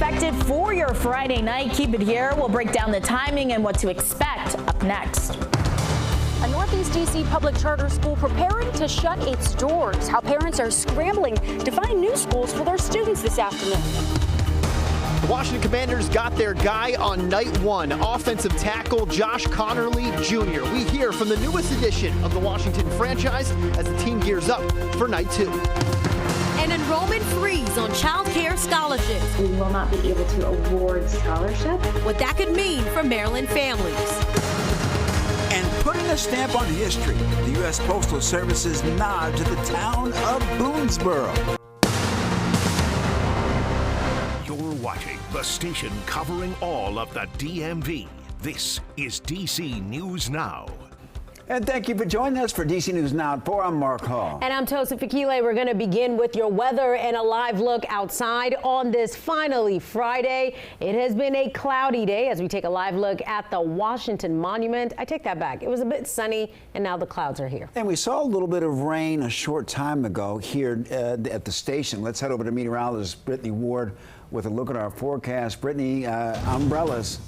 expected for your Friday night. Keep it here. We'll break down the timing and what to expect up next. A Northeast D.C. public charter school preparing to shut its doors. How parents are scrambling to find new schools for their students this afternoon. The Washington Commanders got their guy on night one, offensive tackle Josh Conerly Jr. We hear from the newest edition of the Washington franchise as the team gears up for night two. An enrollment freeze on child care scholarships. We will not be able to award scholarships. What that could mean for Maryland families. And putting a stamp on history, the U.S. Postal Service's nod to the town of Boonesboro. You're watching the station covering all of the DMV. This is DC News Now. And thank you for joining us for DC News Now at 4. I'm Mark Hall. And I'm Tosa Fakile. We're going to begin with your weather and a live look outside on this finally Friday. It has been a cloudy day as we take a live look at the Washington Monument. I take that back. It was a bit sunny and now the clouds are here. And we saw a little bit of rain a short time ago here at the station. Let's head over to meteorologist Brittany Ward with a look at our forecast. Brittany, umbrellas.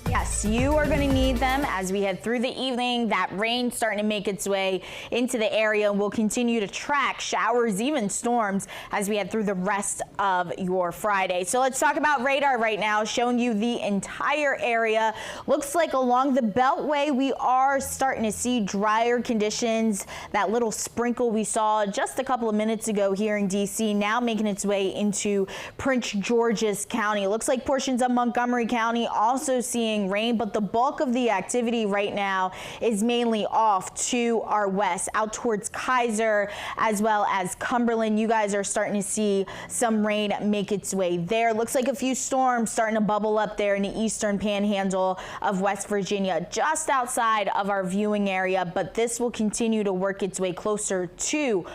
Yes, you are going to need them as we head through the evening. That rain starting to make its way into the area. We'll continue to track showers, even storms, as we head through the rest of your Friday. So let's talk about radar right now, showing you the entire area. Looks like along the Beltway, we are starting to see drier conditions. That little sprinkle we saw just a couple of minutes ago here in D.C. now making its way into Prince George's County. It looks like portions of Montgomery County also seeing rain, but the bulk of the activity right now is mainly off to our west, out towards Kaiser as well as Cumberland. You guys are starting to see some rain make its way there. Looks like a few storms starting to bubble up there in the eastern panhandle of West Virginia, just outside of our viewing area, but this will continue to work its way closer to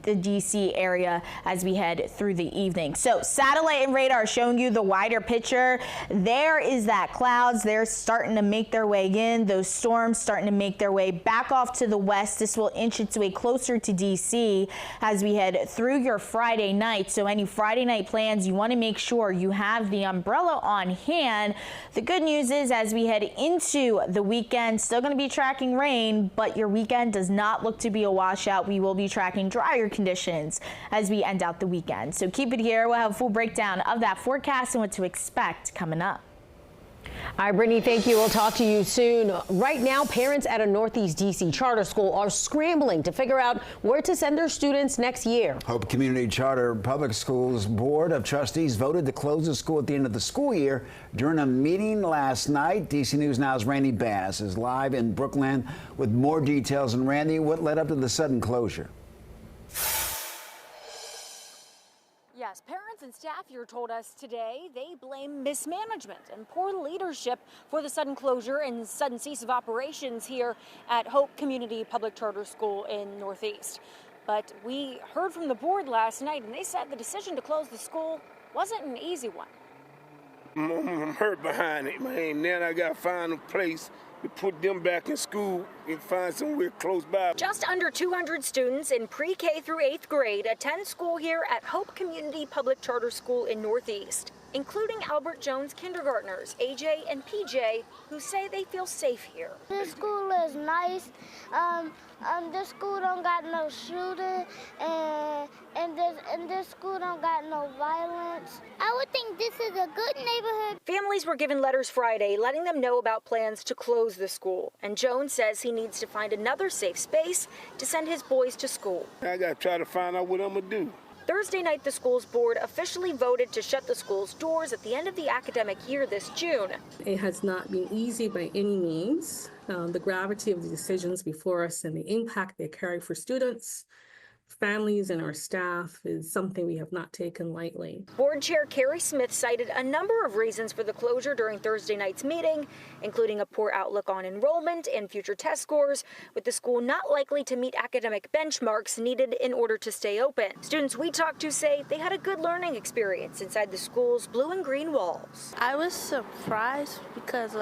the DC area as we head through the evening. So satellite and radar showing you the wider picture. There is that clouds. They're starting to make their way in. Those storms starting to make their way back off to the west. This will inch its way closer to DC as we head through your Friday night. So any Friday night plans, you want to make sure you have the umbrella on hand. The good news is as we head into the weekend, still going to be tracking rain, but your weekend does not look to be a washout. We will be tracking drier conditions as we end out the weekend. So keep it here. We'll have a full breakdown of that forecast and what to expect coming up. All right, Brittany, thank you. We'll talk to you soon. Right now, parents at a Northeast D.C. charter school are scrambling to figure out where to send their students next year. Hope Community Charter Public Schools Board of Trustees voted to close the school at the end of the school year during a meeting last night. DC News Now's Randy Bass is live in Brooklyn with more details. And Randy, what led up to the sudden closure? Yes, parents and staff here told us today they blame mismanagement and poor leadership for the sudden closure and sudden cease of operations here at Hope Community Public Charter School in Northeast. But we heard from the board last night and they said the decision to close the school wasn't an easy one. I'm hurt behind it, man. Then I got to find a place to put them back in school and find somewhere close by. Just under 200 students in pre-K through 8th grade attend school here at Hope Community Public Charter School in Northeast, including Albert Jones kindergartners, AJ and PJ, who say they feel safe here. This school is nice. This school don't got no shooting, and this school don't got no violence. I would think this is a good neighborhood. Families were given letters Friday letting them know about plans to close the school, and Jones says he needs to find another safe space to send his boys to school. I got to try to find out what I'm going to do. Thursday night, the school's board officially voted to shut the school's doors at the end of the academic year this June. It has not been easy by any means. The gravity of the decisions before us and the impact they carry for students, families, and our staff is something we have not taken lightly. Board Chair Carrie Smith cited a number of reasons for the closure during Thursday night's meeting, including a poor outlook on enrollment and future test scores, with the school not likely to meet academic benchmarks needed in order to stay open. Students we talked to say they had a good learning experience inside the school's blue and green walls. I was surprised because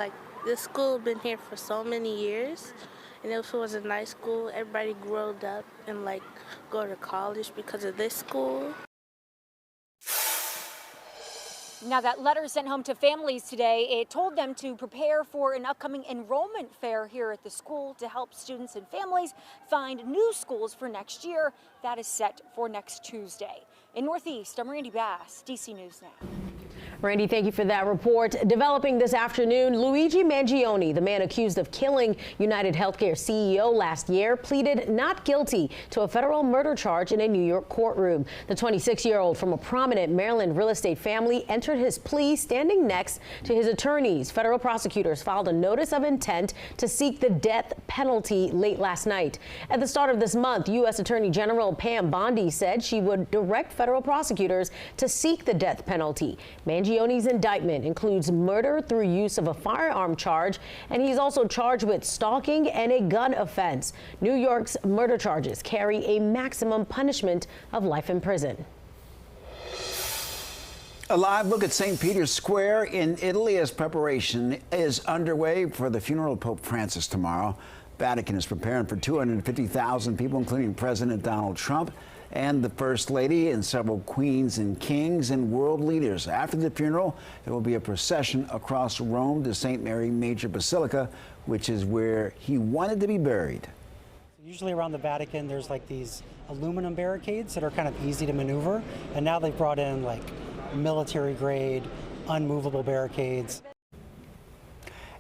this school been here for so many years. And it was a nice school. Everybody grew up and go to college because of this school. Now, that letter sent home to families today, it told them to prepare for an upcoming enrollment fair here at the school to help students and families find new schools for next year. That is set for next Tuesday. In Northeast, I'm Randy Bass, DC News Now. Randy, thank you for that report. Developing this afternoon, Luigi Mangione, the man accused of killing United Healthcare CEO last year, pleaded not guilty to a federal murder charge in a New York courtroom. The 26-year-old from a prominent Maryland real estate family entered his plea standing next to his attorneys. Federal prosecutors filed a notice of intent to seek the death penalty late last night. At the start of this month, U.S. Attorney General Pam Bondi said she would direct federal prosecutors to seek the death penalty. Mangione's indictment includes murder through use of a firearm charge, and he's also charged with stalking and a gun offense. New York's murder charges carry a maximum punishment of life in prison. A live look at St. Peter's Square in Italy as preparation is underway for the funeral of Pope Francis tomorrow. Vatican is preparing for 250,000 people, including President Donald Trump and the First Lady and several queens and kings and world leaders. After the funeral, there will be a procession across Rome to St. Mary Major Basilica, which is where he wanted to be buried. Usually around the Vatican, there's like these aluminum barricades that are kind of easy to maneuver, and now they've brought in like military-grade, unmovable barricades.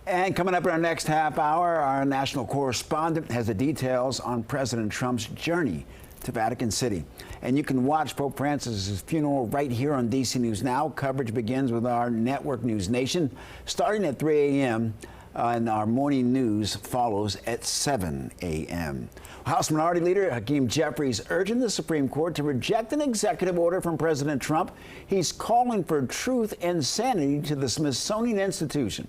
And coming up in our next half hour, our national correspondent has the details on President Trump's journey to Vatican City. And you can watch Pope Francis' funeral right here on DC News Now. Coverage begins with our network News Nation starting at 3 a.m. And our morning news follows at 7 a.m. House Minority Leader Hakeem Jeffries urging the Supreme Court to reject an executive order from President Trump. He's calling for truth and sanity to the Smithsonian Institution.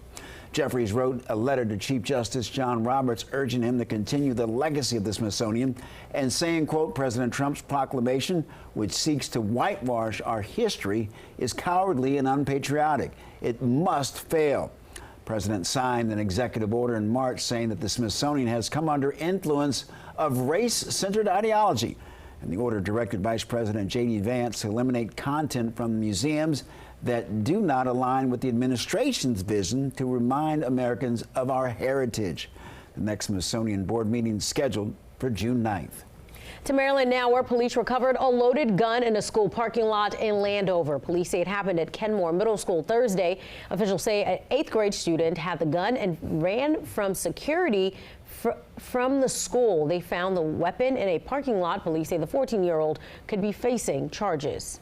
Jeffries wrote a letter to Chief Justice John Roberts urging him to continue the legacy of the Smithsonian and saying, quote, President Trump's proclamation, which seeks to whitewash our history, is cowardly and unpatriotic. It must fail. The President signed an executive order in March saying that the Smithsonian has come under influence of race-centered ideology. And the order directed Vice President J.D. Vance to eliminate content from museums that do not align with the administration's vision to remind Americans of our heritage. The next Smithsonian board meeting is scheduled for June 9th. To Maryland now, where police recovered a loaded gun in a school parking lot in Landover. Police say it happened at Kenmore Middle School Thursday. Officials say an 8th grade student had the gun and ran from security from the school. They found the weapon in a parking lot. Police say the 14-year-old could be facing charges.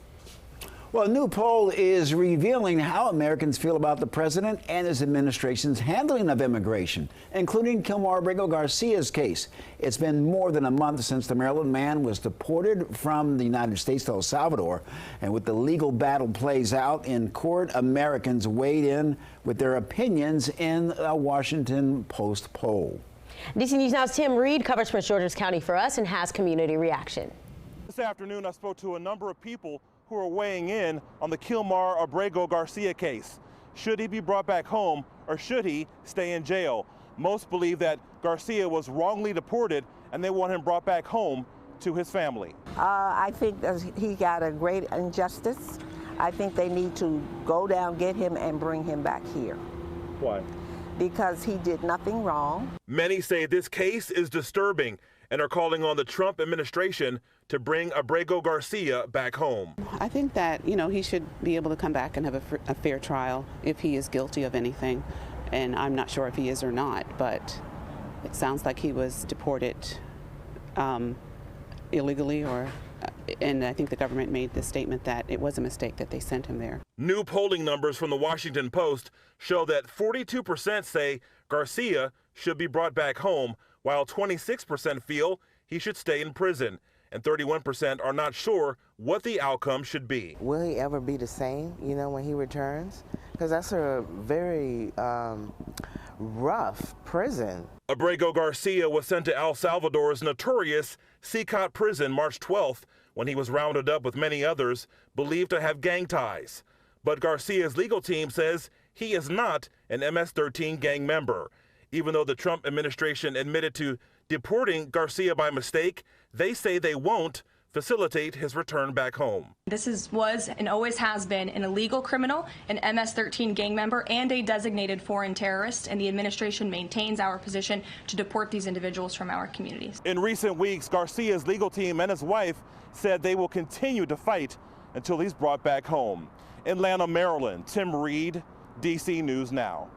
Well, a new poll is revealing how Americans feel about the president and his administration's handling of immigration, including Kilmar Abrego Garcia's case. It's been more than a month since the Maryland man was deported from the United States to El Salvador. And with the legal battle plays out in court, Americans weighed in with their opinions in a Washington Post poll. DC News Now's Tim Reed covers Prince George's County for us and has community reaction. This afternoon, I spoke to a number of people who are weighing in on the Kilmar Abrego Garcia case. Should he be brought back home or should he stay in jail? Most believe that Garcia was wrongly deported and they want him brought back home to his family. I think that he got a great injustice. I think they need to go down, get him, and bring him back here. Why? Because he did nothing wrong. Many say this case is disturbing and are calling on the Trump administration to bring Abrego Garcia back home. I think that, he should be able to come back and have a fair trial if he is guilty of anything. And I'm not sure if he is or not, but it sounds like he was deported illegally and I think the government made the statement that it was a mistake that they sent him there. New polling numbers from the Washington Post show that 42% say Garcia should be brought back home, while 26% feel he should stay in prison, and 31% are not sure what the outcome should be. Will he ever be the same, when he returns? Because that's a very rough prison. Abrego Garcia was sent to El Salvador's notorious Secot prison March 12th when he was rounded up with many others believed to have gang ties. But Garcia's legal team says he is not an MS-13 gang member. Even though the Trump administration admitted to deporting Garcia by mistake, they say they won't facilitate his return back home. This was and always has been an illegal criminal, an MS-13 gang member, and a designated foreign terrorist, and the administration maintains our position to deport these individuals from our communities. In recent weeks, Garcia's legal team and his wife said they will continue to fight until he's brought back home. In Atlanta, Maryland, Tim Reed, DC News Now.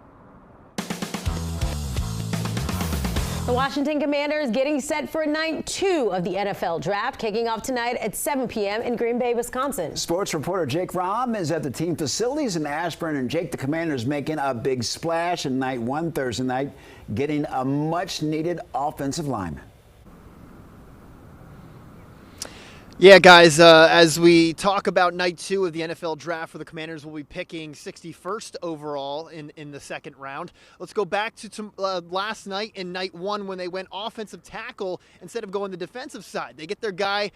The Washington Commanders getting set for night 2 of the NFL Draft, kicking off tonight at 7 p.m. in Green Bay, Wisconsin. Sports reporter Jake Rahm is at the team facilities in Ashburn. And Jake, the Commanders making a big splash in night 1 Thursday night, getting a much-needed offensive lineman. Yeah, guys, as we talk about night 2 of the NFL Draft for the Commanders, we'll be picking 61st overall in the second round. Let's go back to last night in night 1 when they went offensive tackle instead of going the defensive side. They get their guy,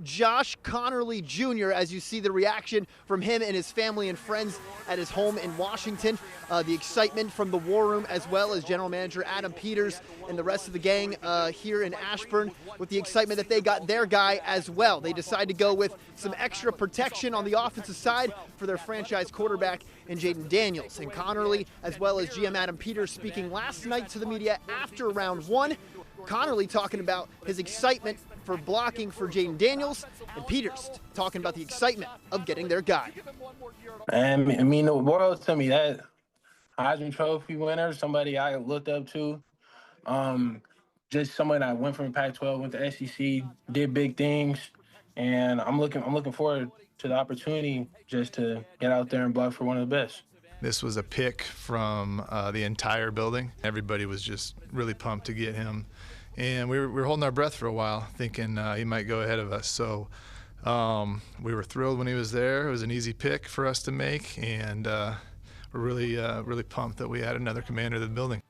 Josh Conerly Jr., as you see the reaction from him and his family and friends at his home in Washington. The excitement from the War Room, as well as General Manager Adam Peters and the rest of the gang here in Ashburn, with the excitement that they got their guy as well. They decided to go with some extra protection on the offensive side for their franchise quarterback in Jayden Daniels. And Conerly, as well as GM Adam Peters, speaking last night to the media after round 1. Conerly talking about his excitement for blocking for Jayden Daniels, and Peters talking about the excitement of getting their guy. And I mean, the world to me, that Heisman Trophy winner, somebody I looked up to, just somebody that went from Pac-12, went to SEC, did big things, and I'm looking forward to the opportunity just to get out there and block for one of the best. This was a pick from the entire building. Everybody was just really pumped to get him. And we were holding our breath for a while, thinking he might go ahead of us. So we were thrilled when he was there. It was an easy pick for us to make, and we're really pumped that we had another commander of the building.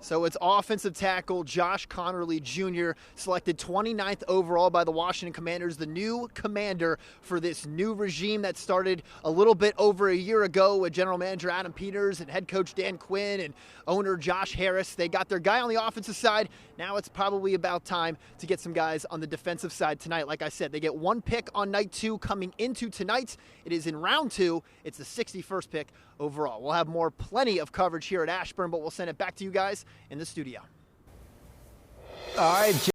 So it's offensive tackle Josh Conerly Jr., selected 29th overall by the Washington Commanders, the new commander for this new regime that started a little bit over a year ago with General Manager Adam Peters and head coach Dan Quinn and owner Josh Harris. They got their guy on the offensive side. Now it's probably about time to get some guys on the defensive side tonight. Like I said, they get 1 pick on night 2 coming into tonight. It is in round 2. It's the 61st pick overall. We'll have plenty of coverage here at Ashburn, but we'll send it back to you guys in the studio. All right.